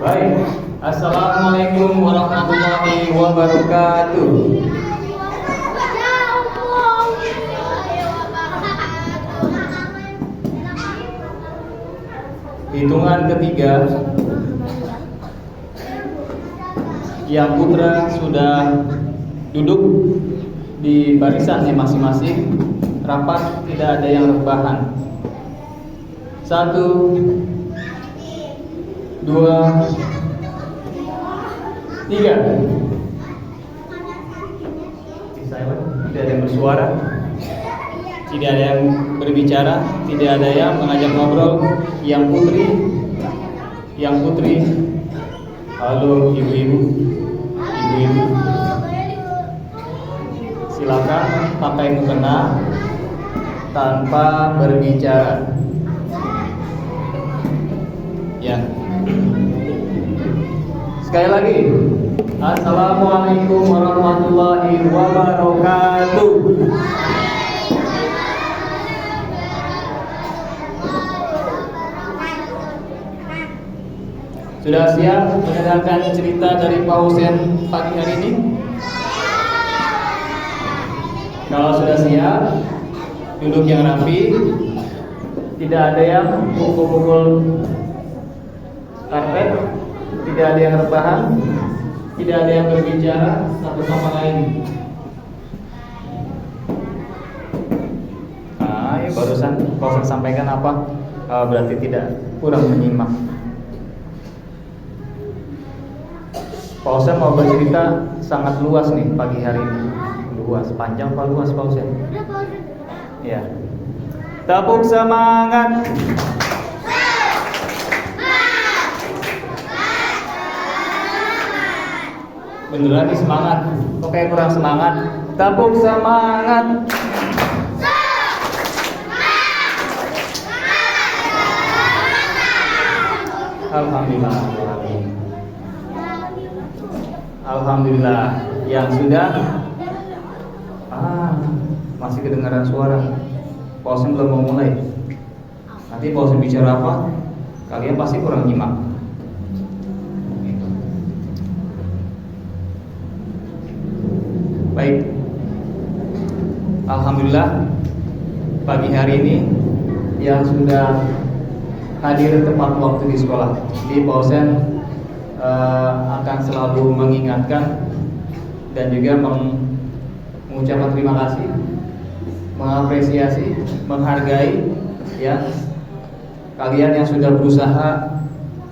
Baik, Assalamualaikum warahmatullahi wabarakatuh. Hitungan ketiga, yang putra sudah duduk di barisannya masing-masing, rapat, tidak ada yang rebahan. 1, 2, 3. Tidak ada yang bersuara, tidak ada yang berbicara, tidak ada yang mengajak ngobrol. Yang putri, halo ibu-ibu, silakan pakai mukena tanpa berbicara. Ya. Sekali lagi, Assalamualaikum warahmatullahi wabarakatuh. Sudah siap mendengarkan cerita dari Pak Husen pagi hari ini? Kalau sudah siap, duduk yang rapi, tidak ada yang pukul-pukul karpet, tidak ada yang rebahan, tidak ada yang berbicara satu sama lain. Ya barusan Pak Husen sampaikan apa? Berarti tidak kurang menyimak. Pak Husen mau bercerita sangat luas nih pagi hari ini. Luas, panjang apa luas Pak Husen? Ya. Tepuk semangat. Beneran nih semangat. Kok kayak kurang semangat? Tepuk semangat. Alhamdulillah. Alhamdulillah yang sudah masih kedengaran suara. Pak Husen belum mau mulai. Nanti Pak Husen bicara apa, kalian pasti kurang nyimak. Baik, alhamdulillah pagi hari ini yang sudah hadir tepat waktu di sekolah. Di Pak Husen akan selalu mengingatkan dan juga mengucapkan terima kasih, mengapresiasi, menghargai ya kalian yang sudah berusaha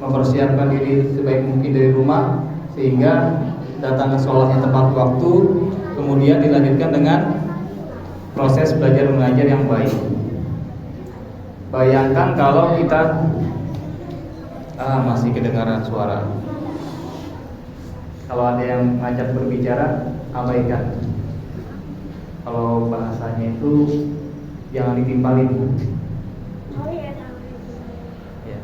mempersiapkan diri sebaik mungkin dari rumah sehingga datang ke sekolahnya tepat waktu, kemudian dilanjutkan dengan proses belajar mengajar yang baik. Bayangkan kalau kita masih kedengaran suara. Kalau ada yang ngajak berbicara, abaikan. Kalau bahasanya itu jangan ditimpalin. Ya.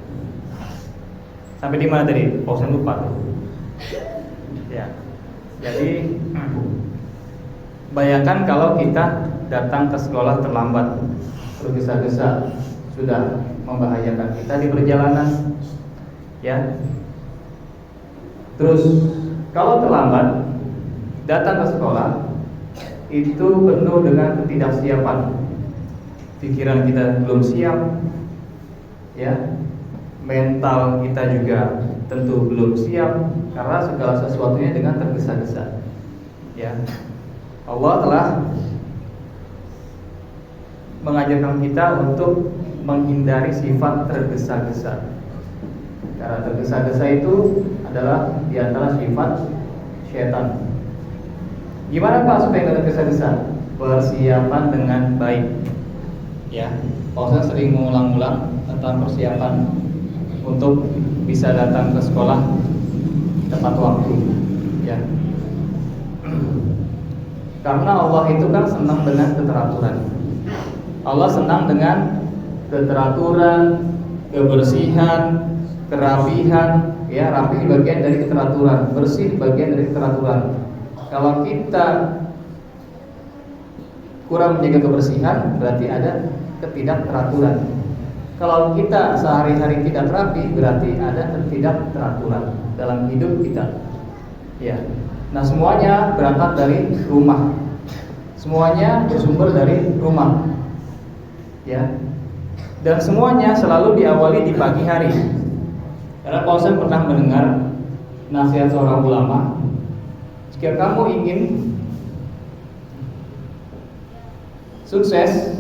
Sampai di mana tadi? Pak Husen lupa. Ya. Jadi bayangkan kalau kita datang ke sekolah terlambat, tergesa-gesa, sudah membahayakan kita di perjalanan. Ya. Terus kalau terlambat datang ke sekolah itu penuh dengan ketidaksiapan. Pikiran kita belum siap, ya. Mental kita juga tentu belum siap karena segala sesuatunya dengan tergesa-gesa. Ya. Allah telah mengajarkan kita untuk menghindari sifat tergesa-gesa. Karena tergesa-gesa itu adalah diantara sifat syaitan. Gimana Pak supaya nggak tergesa-gesa? Persiapan dengan baik. Ya, Pak Husen sering mengulang-ulang tentang persiapan untuk bisa datang ke sekolah tepat waktu. Ya. Karena Allah itu kan senang dengan keteraturan. Allah senang dengan keteraturan, kebersihan, kerapihan. Ya, rapi bagian dari keteraturan, bersih bagian dari keteraturan. Kalau kita kurang menjaga kebersihan, berarti ada ketidakteraturan. Kalau kita sehari-hari tidak terapi, berarti ada ketidakteraturan dalam hidup kita. Ya. Nah, semuanya berangkat dari rumah. Semuanya bersumber dari rumah. Ya. Dan semuanya selalu diawali di pagi hari. Karena Paulsen pernah mendengar nasihat seorang ulama, jika kamu ingin sukses,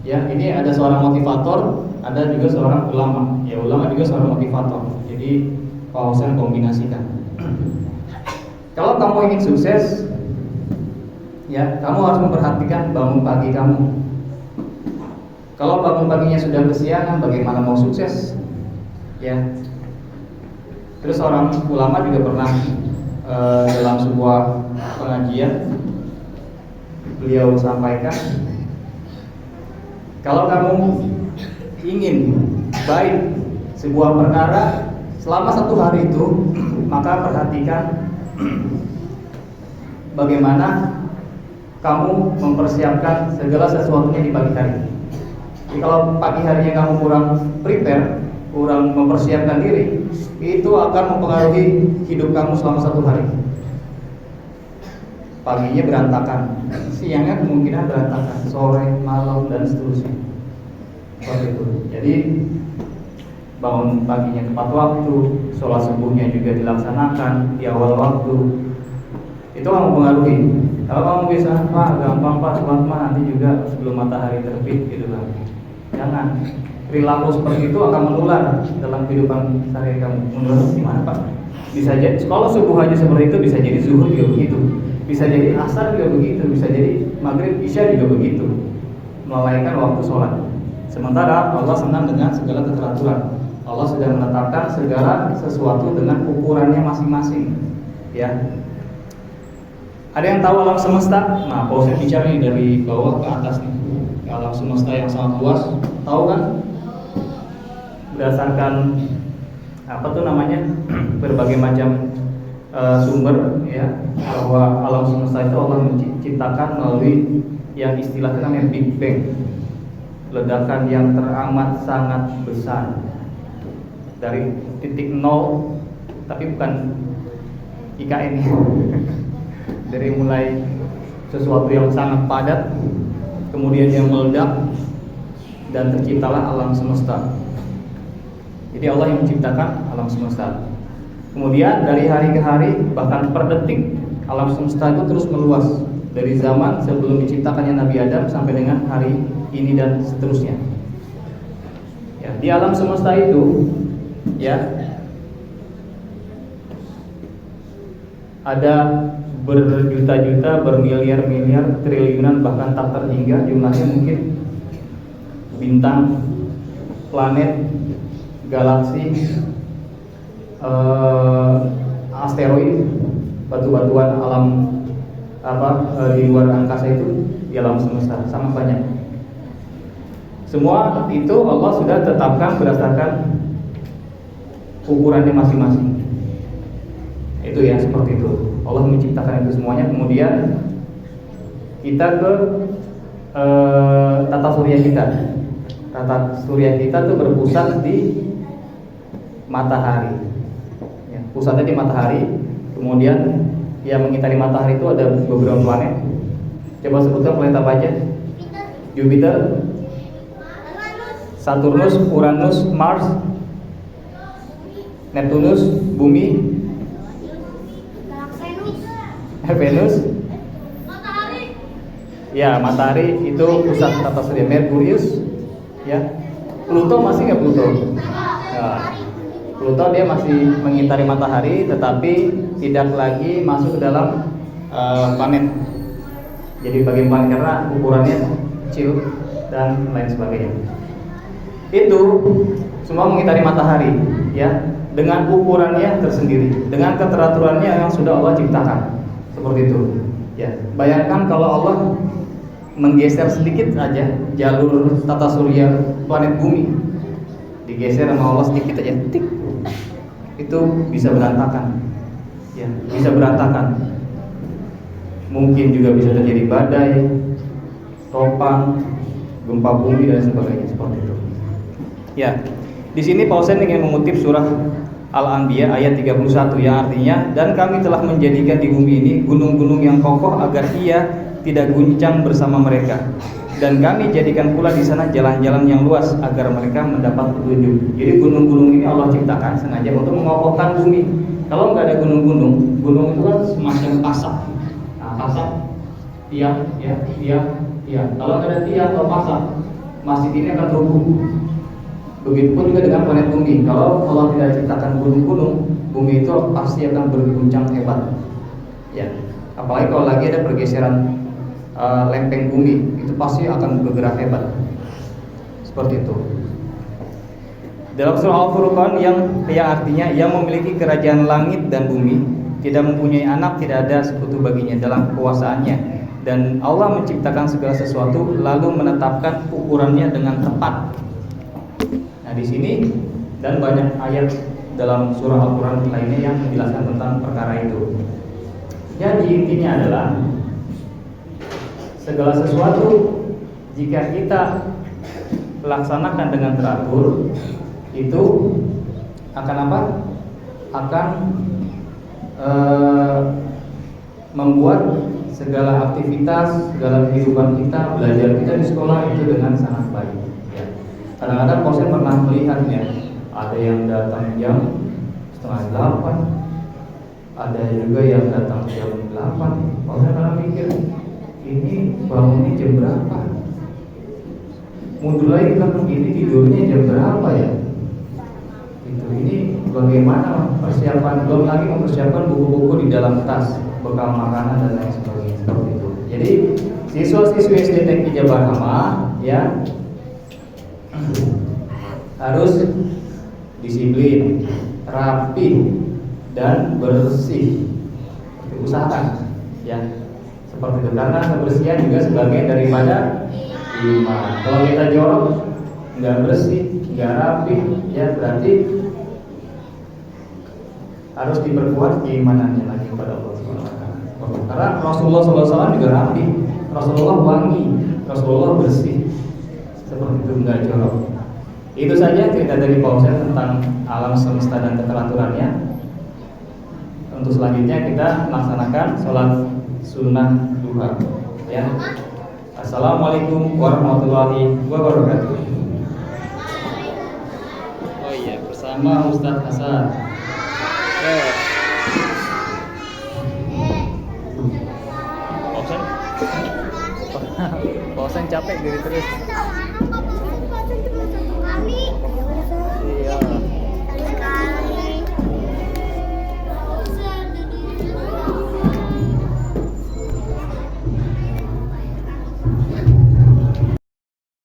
ya, ini ada seorang motivator, ada juga seorang ulama. Ya, ulama juga seorang motivator. Jadi Paulsen kombinasikan. Kalau kamu ingin sukses, ya, kamu harus memperhatikan bangun pagi kamu. Kalau bangun paginya sudah kesiangan, bagaimana mau sukses? Ya. Terus seorang ulama juga pernah dalam sebuah pengajian beliau sampaikan, kalau kamu ingin baik sebuah perkara selama satu hari itu, maka perhatikan bagaimana kamu mempersiapkan segala sesuatunya di pagi hari. Jadi kalau pagi harinya kamu kurang prepare, kurang mempersiapkan diri, itu akan mempengaruhi hidup kamu selama satu hari. Paginya berantakan, siangnya kemungkinan berantakan, sore, malam, dan seterusnya. Seperti itu. Jadi bangun paginya tepat waktu, sholat subuhnya juga dilaksanakan di awal waktu, itu akan mempengaruhi. Kalau kamu bisa, Pak, gampang Pak, sholat mah nanti juga sebelum matahari terbit, gitu kan. Jangan. Perilaku seperti itu akan menular dalam kehidupan sehari kamu. Menular gimana Pak? Bisa jadi, kalau subuh aja seperti itu, bisa jadi zuhur juga begitu, bisa jadi asar juga begitu, bisa jadi maghrib, isya juga begitu, melalaikan waktu sholat. Sementara Allah senang dengan segala keteraturan. Allah sudah menetapkan segala sesuatu dengan ukurannya masing-masing. Ya. Ada yang tahu alam semesta? Nah, kalau saya bicara nih dari bawah ke atas nih, alam semesta yang sangat luas, tahu kan? Berdasarkan apa tuh namanya, berbagai macam sumber, ya, bahwa alam semesta itu Allah menciptakan melalui yang istilahnya namanya Big Bang, ledakan yang teramat sangat besar dari titik nol, tapi bukan IKN ya. Dari mulai sesuatu yang sangat padat, kemudian yang meledak, dan terciptalah alam semesta. Jadi Allah yang menciptakan alam semesta. Kemudian dari hari ke hari, bahkan per detik, alam semesta itu terus meluas. Dari zaman sebelum diciptakannya Nabi Adam sampai dengan hari ini dan seterusnya. Ya, di alam semesta itu, ya, ada berjuta-juta, bermiliar-miliar, triliunan, bahkan tak terhingga jumlahnya mungkin bintang, planet, galaksi, asteroid, batu-batuan alam di luar angkasa itu di alam semesta sangat banyak. Semua itu Allah sudah tetapkan berdasarkan ukurannya masing-masing. Itu ya, seperti itu. Allah menciptakan itu semuanya. Kemudian kita ke tata surya kita. Tata surya kita tuh berpusat di matahari. Ya, pusatnya di matahari. Kemudian yang mengitari matahari itu ada beberapa planet. Coba sebutkan planet apa aja? Jupiter, Saturnus, Uranus, Mars, Neptunus, Bumi, Venus, matahari. Ya, matahari itu pusat tata surya. Merkurius, ya. Pluto masih nggak Pluto? Ya. Pluto dia masih mengitari matahari, tetapi tidak lagi masuk ke dalam planet. Jadi bagian planet karena ukurannya kecil dan lain sebagainya. Itu semua mengitari matahari, ya, dengan ukurannya tersendiri, dengan keteraturannya yang sudah Allah ciptakan. Seperti itu. Ya, bayangkan kalau Allah menggeser sedikit aja jalur tata surya planet bumi, digeser sama Allah sedikit aja, tik, itu bisa berantakan. Ya, bisa berantakan. Mungkin juga bisa terjadi badai, topan, gempa bumi dan sebagainya, seperti itu. Ya, di sini Pak Husain ingin mengutip surah Al-Anbiya ayat 31 yang artinya, dan kami telah menjadikan di bumi ini gunung-gunung yang kokoh agar ia tidak guncang bersama mereka. Dan kami jadikan pula di sana jalan-jalan yang luas agar mereka mendapat petunjuk. Jadi gunung-gunung ini Allah ciptakan sengaja untuk mengokohkan bumi. Kalau nggak ada gunung-gunung, gunung itu kan semacam pasak. Nah, pasak, tiang, ya, tiang. Kalau nggak ada tiang atau pasak, masjid ini akan runtuh. Begitupun juga dengan planet bumi. Kalau Allah tidak ciptakan gunung-gunung, bumi itu pasti akan berguncang hebat. Ya, apalagi kalau lagi ada pergeseran lempeng bumi, itu pasti akan bergerak hebat. Seperti itu. Dalam surah Al-Furqan yang artinya yang memiliki kerajaan langit dan bumi, tidak mempunyai anak, tidak ada sekutu baginya dalam kekuasaannya, dan Allah menciptakan segala sesuatu lalu menetapkan ukurannya dengan tepat. Nah, di sini dan banyak ayat dalam surah Al-Quran lainnya yang menjelaskan tentang perkara itu. Jadi intinya adalah segala sesuatu jika kita laksanakan dengan teratur, itu akan apa? Akan membuat segala aktivitas, segala kehidupan kita, belajar kita di sekolah itu dengan sangat baik. Ya. Kadang-kadang Pak Husain pernah melihat ya, ada yang datang jam 7:30, ada juga yang datang jam 8. Pak Husain pernah mikir, ini bangunnya jam berapa? Mundur lagi kan, ini tidurnya jam berapa ya? Ini bagaimana persiapan, belum lagi mempersiapkan buku-buku di dalam tas, bekal makanan dan lain sebagainya seperti itu. Jadi siswa-siswi SD Teknik Jabar Hama ya harus disiplin, rapi dan bersih. Usahakan ya seperti itu, karena kebersihan juga sebagian daripada iman. Kalau kita jorok, nggak bersih, nggak rapi, ya berarti harus diperkuat keimanannya lagi kepada Allah SWT. Karena Rasulullah SAW juga rapi, Rasulullah wangi, Rasulullah bersih, seperti itu, nggak jorok. Itu saja cerita dari Pak Husain tentang alam semesta dan keteraturannya. Untuk selanjutnya kita melaksanakan sholat sunnah duha. Ya. Assalamualaikum warahmatullahi wabarakatuh. Oh iya, bersama Ustadz Hasan. Pak Husain capek diri terus.